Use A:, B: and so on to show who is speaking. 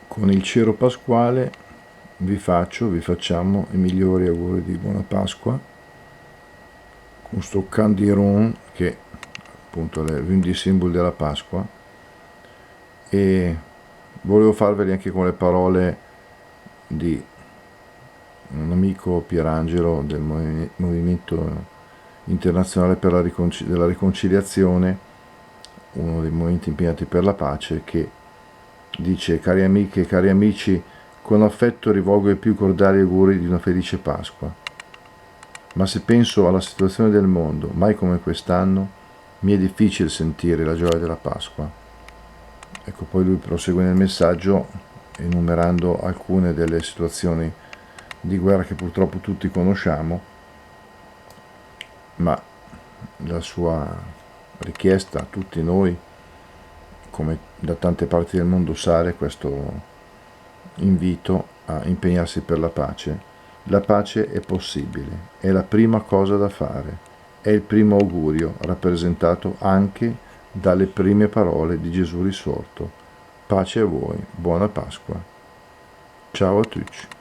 A: Con il cero pasquale vi facciamo i migliori auguri di buona Pasqua con sto candiron che appunto è il simbolo della Pasqua, e volevo farveli anche con le parole di un amico, Pierangelo, del Movimento Internazionale per della Riconciliazione, uno dei movimenti impegnati per la pace, che dice: cari amiche e cari amici, con affetto rivolgo i più cordiali auguri di una felice Pasqua. Ma se penso alla situazione del mondo, mai come quest'anno, mi è difficile sentire la gioia della Pasqua. Ecco, poi lui prosegue nel messaggio enumerando alcune delle situazioni di guerra che purtroppo tutti conosciamo, ma la sua richiesta a tutti noi, come da tante parti del mondo sale questo invito a impegnarsi per la pace. La pace è possibile, è la prima cosa da fare, è il primo augurio rappresentato anche dalle prime parole di Gesù risorto. Pace a voi, buona Pasqua. Ciao a tutti.